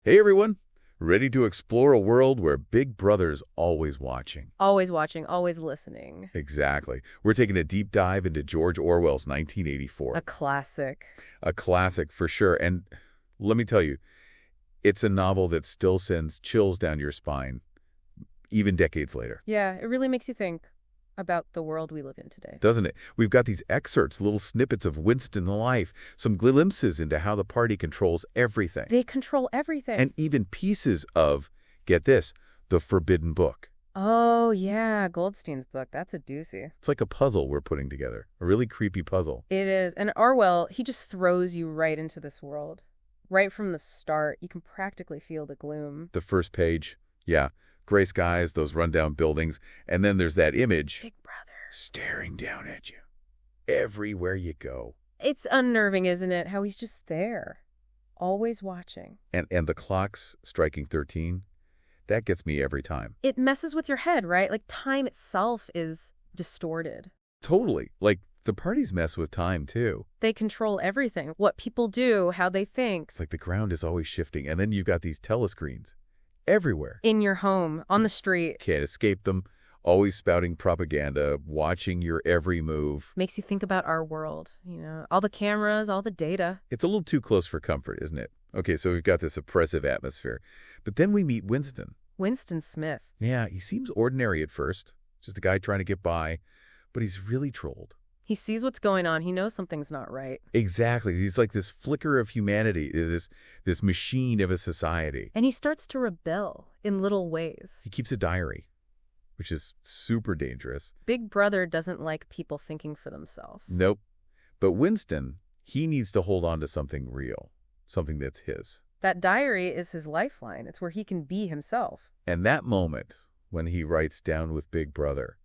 Hey everyone! Ready to explore a world where Big Brother's always watching? Always watching, always listening. Exactly. We're taking a deep dive into George Orwell's A 1984. classic. A classic for sure. And let me tell you, it's a novel that still sends chills down your spine, even decades later. Yeah, it really makes you think about the world we live in today. Doesn't it? We've got these excerpts, little snippets of Winston life, some glimpses into how the party controls everything, They control everything. and even pieces of, get this, the forbidden book. Oh, yeah, Goldstein's book. That's a doozy. It's like a puzzle we're putting together, a really creepy puzzle. It is. And Orwell, he just throws you right into this world. Right from the start, you can practically feel the gloom. The first page, yeah, gray skies, those rundown buildings, and then there's that image Big Brother. staring down at you everywhere you go. It's unnerving, isn't it? How he's just there, always watching. And the clocks striking 13, that gets me every time. It messes with your head, right? Like time itself is distorted. Totally. Like, the parties mess with time, too. They control everything. What people do, how they think. It's like the ground is always shifting, and then you've got these telescreens everywhere. In your home, on the street. Can't escape them, always spouting propaganda, watching your every move. Makes you think about our world, all the cameras, all the data. It's a little too close for comfort, isn't it? Okay, so we've got this oppressive atmosphere. But then we meet Winston. Winston Smith. Yeah, he seems ordinary at first, just a guy trying to get by, but he's really trolled. He sees what's going on. He knows something's not right. Exactly. He's like this flicker of humanity, this machine of a society. And he starts to rebel in little ways. He keeps a diary, which is super dangerous. Big Brother doesn't like people thinking for themselves. Nope. But Winston, he needs to hold on to something real, something that's his. That diary is his lifeline. It's where he can be himself. And that moment when he writes down with Big Brother,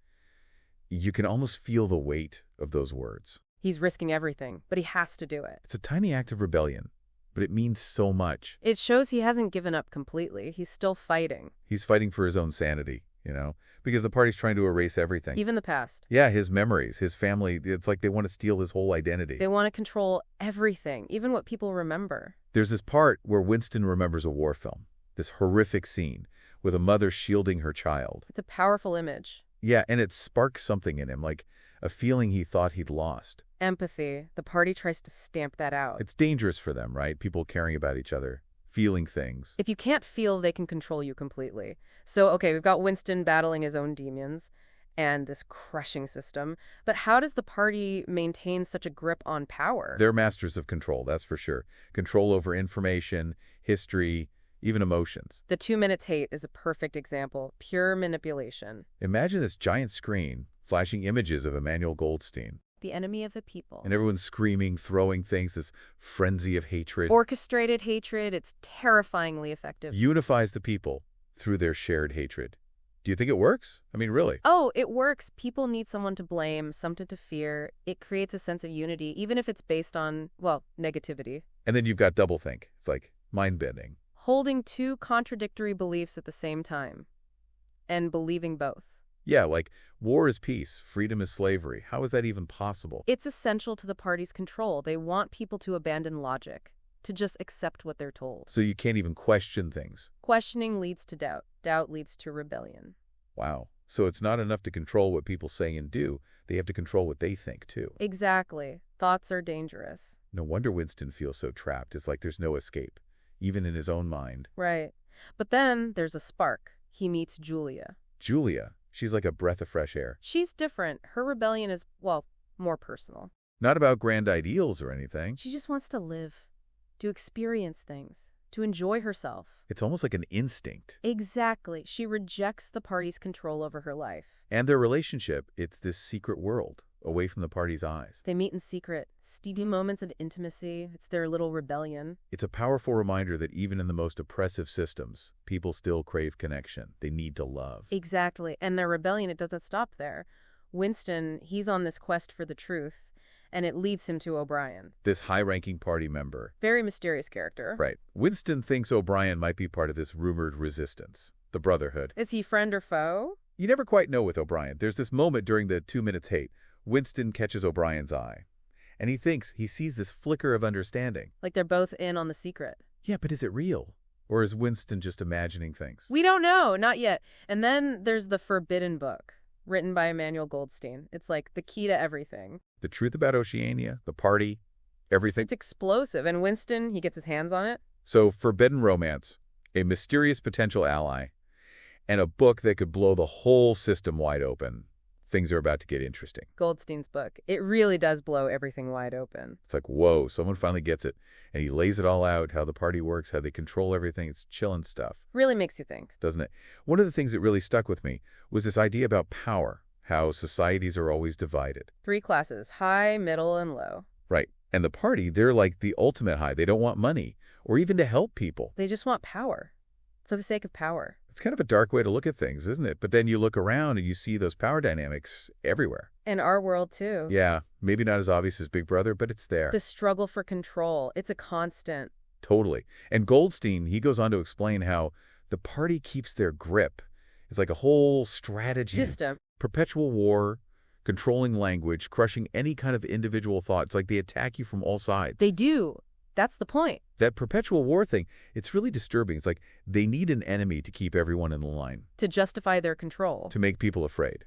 you can almost feel the weight of those words. He's risking everything, but he has to do it. It's a tiny act of rebellion, but it means so much. It shows he hasn't given up completely. He's still fighting. He's fighting for his own sanity, because the party's trying to erase everything. Even the past. Yeah, his memories, his family, it's like they want to steal his whole identity. They want to control everything, even what people remember. There's this part where Winston remembers a war film, this horrific scene with a mother shielding her child. It's a powerful image. Yeah, and it sparks something in him, like a feeling he thought he'd lost. Empathy. The party tries to stamp that out. It's dangerous for them, right? People caring about each other, feeling things. If you can't feel, they can control you completely. So, okay, we've got Winston battling his own demons and this crushing system. But how does the party maintain such a grip on power? They're masters of control, that's for sure. Control over information, history, even emotions. The 2 minutes hate is a perfect example. Pure manipulation. Imagine this giant screen flashing images of Emmanuel Goldstein. The enemy of the people. And everyone's screaming, throwing things, this frenzy of hatred. Orchestrated hatred. It's terrifyingly effective. Unifies the people through their shared hatred. Do you think it works? I mean, really? Oh, it works. People need someone to blame, something to fear. It creates a sense of unity, even if it's based on, negativity. And then you've got doublethink. It's like mind-bending. Holding two contradictory beliefs at the same time. And believing both. Yeah, like war is peace, freedom is slavery. How is that even possible? It's essential to the party's control. They want people to abandon logic, to just accept what they're told. So you can't even question things. Questioning leads to doubt. Doubt leads to rebellion. Wow. So it's not enough to control what people say and do. They have to control what they think, too. Exactly. Thoughts are dangerous. No wonder Winston feels so trapped. It's like there's no escape, even in his own mind. Right. But then there's a spark. He meets Julia. Julia, she's like a breath of fresh air. She's different. Her rebellion is, more personal. Not about grand ideals or anything. She just wants to live, to experience things, to enjoy herself. It's almost like an instinct. Exactly. She rejects the party's control over her life. And their relationship, it's this secret world, away from the party's eyes. They meet in secret, steamy moments of intimacy. It's their little rebellion. It's a powerful reminder that even in the most oppressive systems, people still crave connection. They need to love. Exactly. And their rebellion, it doesn't stop there. Winston, he's on this quest for the truth, and it leads him to O'Brien. This high-ranking party member. Very mysterious character. Right. Winston thinks O'Brien might be part of this rumored resistance, the Brotherhood. Is he friend or foe? You never quite know with O'Brien. There's this moment during the 2 minutes hate. Winston catches O'Brien's eye, and he thinks he sees this flicker of understanding. Like they're both in on the secret. Yeah, but is it real? Or is Winston just imagining things? We don't know, not yet. And then there's the Forbidden Book, written by Emmanuel Goldstein. It's like the key to everything. The truth about Oceania, the party, everything. It's explosive, and Winston, he gets his hands on it. So, forbidden romance, a mysterious potential ally, and a book that could blow the whole system wide open. Things are about to get interesting. Goldstein's book. It really does blow everything wide open. It's like, whoa, someone finally gets it. And he lays it all out, how the party works, how they control everything. It's chilling stuff. Really makes you think. Doesn't it? One of the things that really stuck with me was this idea about power, how societies are always divided. 3 classes, high, middle, and low. Right. And the party, they're like the ultimate high. They don't want money or even to help people. They just want power, for the sake of power. It's kind of a dark way to look at things, isn't it? But then you look around and you see those power dynamics everywhere. In our world, too. Yeah, maybe not as obvious as Big Brother, but it's there. The struggle for control, it's a constant. Totally. And Goldstein, he goes on to explain how the party keeps their grip. It's like a whole strategy. System. Perpetual war, controlling language, crushing any kind of individual thought. It's like they attack you from all sides. They do. That's the point. That perpetual war thing, it's really disturbing. It's like they need an enemy to keep everyone in line. To justify their control. To make people afraid.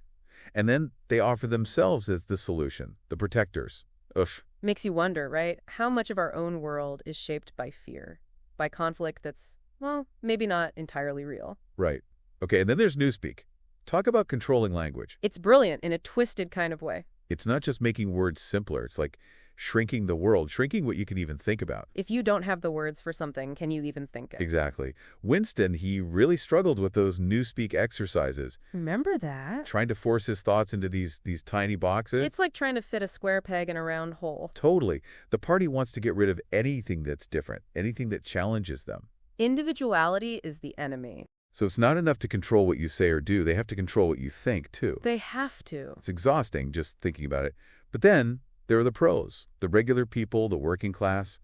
And then they offer themselves as the solution, the protectors. Oof. Makes you wonder, right? How much of our own world is shaped by fear? By conflict that's, well, maybe not entirely real. Right. Okay, and then there's Newspeak. Talk about controlling language. It's brilliant in a twisted kind of way. It's not just making words simpler. It's like shrinking the world, shrinking what you can even think about. If you don't have the words for something, can you even think it? Exactly. Winston, he really struggled with those Newspeak exercises. Remember that? Trying to force his thoughts into these tiny boxes. It's like trying to fit a square peg in a round hole. Totally. The party wants to get rid of anything that's different, anything that challenges them. Individuality is the enemy. So it's not enough to control what you say or do. They have to control what you think, too. They have to. It's exhausting just thinking about it. But then there are the pros, the regular people, the working class.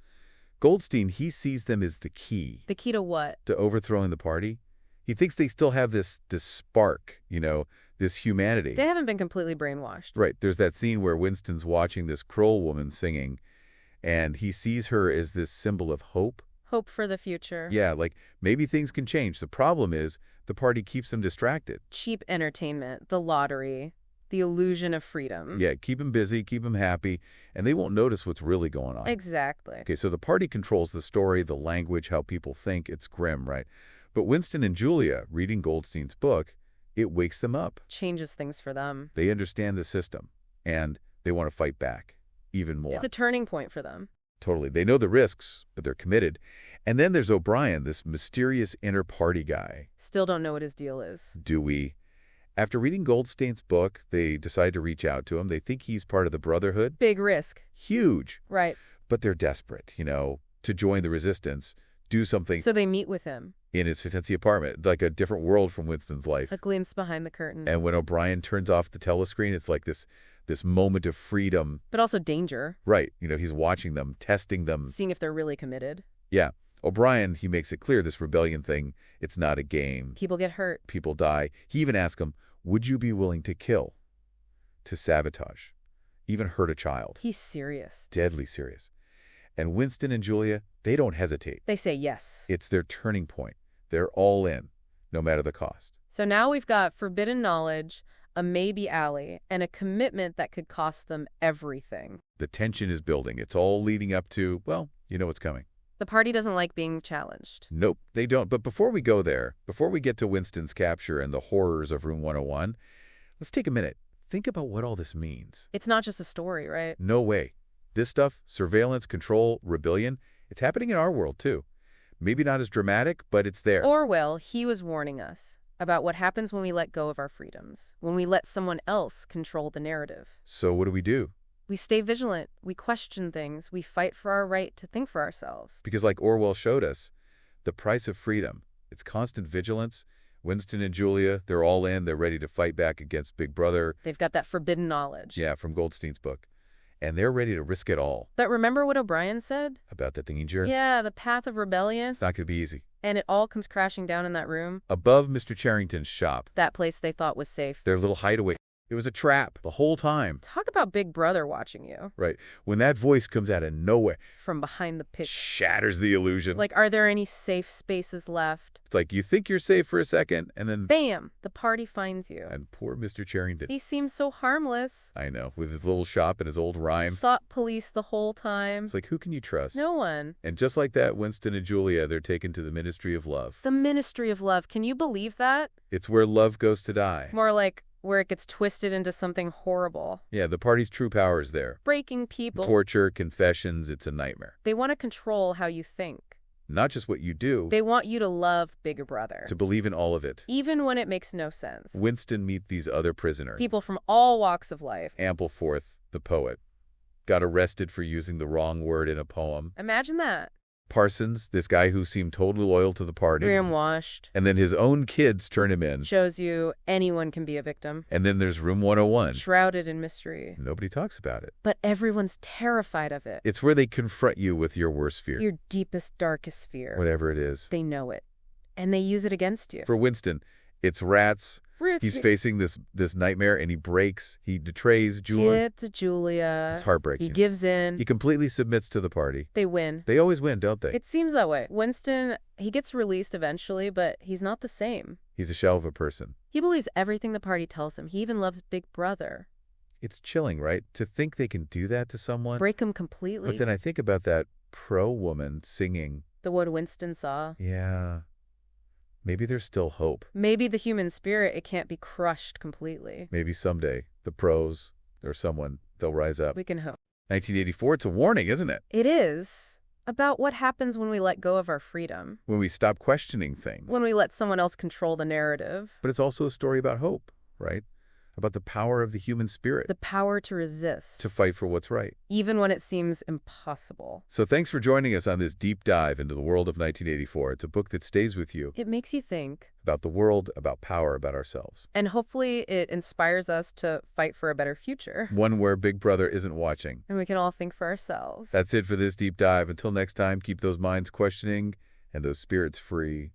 Goldstein, he sees them as the key. The key to what? To overthrowing the party. He thinks they still have this spark, this humanity. They haven't been completely brainwashed. Right. There's that scene where Winston's watching this Kroll woman singing, and he sees her as this symbol of hope. Hope for the future. Yeah, like maybe things can change. The problem is the party keeps them distracted. Cheap entertainment, the lottery, the illusion of freedom. Yeah, keep them busy, keep them happy, and they won't notice what's really going on. Exactly. Okay, so the party controls the story, the language, how people think. It's grim, right? But Winston and Julia, reading Goldstein's book, it wakes them up. Changes things for them. They understand the system, and they want to fight back even more. It's a turning point for them. Totally. They know the risks, but they're committed. And then there's O'Brien, this mysterious inner party guy. Still don't know what his deal is. Do we? After reading Goldstein's book, they decide to reach out to him. They think he's part of the Brotherhood. Big risk. Huge. Right. But they're desperate, to join the resistance, do something. So they meet with him. In his fancy apartment, like a different world from Winston's life. A glimpse behind the curtain. And when O'Brien turns off the telescreen, it's like this moment of freedom. But also danger. Right. He's watching them, testing them. Seeing if they're really committed. Yeah. O'Brien, he makes it clear this rebellion thing, it's not a game. People get hurt. People die. He even asks him, would you be willing to kill? To sabotage? Even hurt a child? He's serious. Deadly serious. And Winston and Julia, they don't hesitate. They say yes. It's their turning point. They're all in, no matter the cost. So now we've got forbidden knowledge, a maybe ally, and a commitment that could cost them everything. The tension is building. It's all leading up to, well, you know what's coming. The party doesn't like being challenged. Nope, they don't. But before we go there, before we get to Winston's capture and the horrors of Room 101, let's take a minute. Think about what all this means. It's not just a story, right? No way. This stuff, surveillance, control, rebellion, it's happening in our world too. Maybe not as dramatic, but it's there. Orwell, he was warning us about what happens when we let go of our freedoms, when we let someone else control the narrative. So what do? We stay vigilant, we question things, we fight for our right to think for ourselves. Because like Orwell showed us, the price of freedom, it's constant vigilance. Winston and Julia, they're all in. They're ready to fight back against Big Brother. They've got that forbidden knowledge. Yeah, from Goldstein's book. And they're ready to risk it all. But remember what O'Brien said? About the thingy-jerk? Yeah, the path of rebellion. It's not going to be easy. And it all comes crashing down in that room. Above Mr. Charrington's shop. That place they thought was safe. Their little hideaway. It was a trap the whole time. Talk about Big Brother watching you. Right. When that voice comes out of nowhere, From behind the pit. shatters the illusion. Like, are there any safe spaces left? It's like you think you're safe for a second, and then Bam! The party finds you. and poor Mr. Charrington. He seems so harmless. I know, with his little shop and his old rhyme. Thought police the whole time. It's like, who can you trust? No one. And just like that, Winston and Julia, they're taken to the Ministry of Love. The Ministry of Love. Can you believe that? It's where love goes to die. More like where it gets twisted into something horrible. Yeah, the party's true power is there. Breaking people. Torture, confessions, it's a nightmare. They want to control how you think. Not just what you do, They want you to love Big Brother. to believe in all of it. Even when it makes no sense. Winston meet these other prisoners. People from all walks of life. Ampleforth, the poet, got arrested for using the wrong word in a poem. Imagine that. Parsons, this guy who seemed totally loyal to the party. Brainwashed. And then his own kids turn him in. Shows you anyone can be a victim. And then there's Room 101. Shrouded in mystery. Nobody talks about it. But everyone's terrified of it. It's where they confront you with your worst fear. Your deepest, darkest fear. Whatever it is. They know it. And they use it against you. For Winston, it's rats. He's facing this nightmare, and he breaks. He betrays Julia. To Julia. It's heartbreaking. He gives in. He completely submits to the party. They win. They always win, don't they? It seems that way. Winston, he gets released eventually, but he's not the same. He's a shell of a person. He believes everything the party tells him. He even loves Big Brother. It's chilling, right? To think they can do that to someone. Break him completely. But then I think about that pro-woman singing. The one Winston saw. Yeah. Maybe there's still hope. Maybe the human spirit, it can't be crushed completely. Maybe someday the pros or someone, they'll rise up. We can hope. 1984, it's a warning, isn't it? It is about what happens when we let go of our freedom. When we stop questioning things. When we let someone else control the narrative. But it's also a story about hope, right? About the power of the human spirit. The power to resist. To fight for what's right. Even when it seems impossible. So thanks for joining us on this deep dive into the world of 1984. It's a book that stays with you. It makes you think. About the world, about power, about ourselves. And hopefully it inspires us to fight for a better future. One where Big Brother isn't watching. And we can all think for ourselves. That's it for this deep dive. Until next time, keep those minds questioning and those spirits free.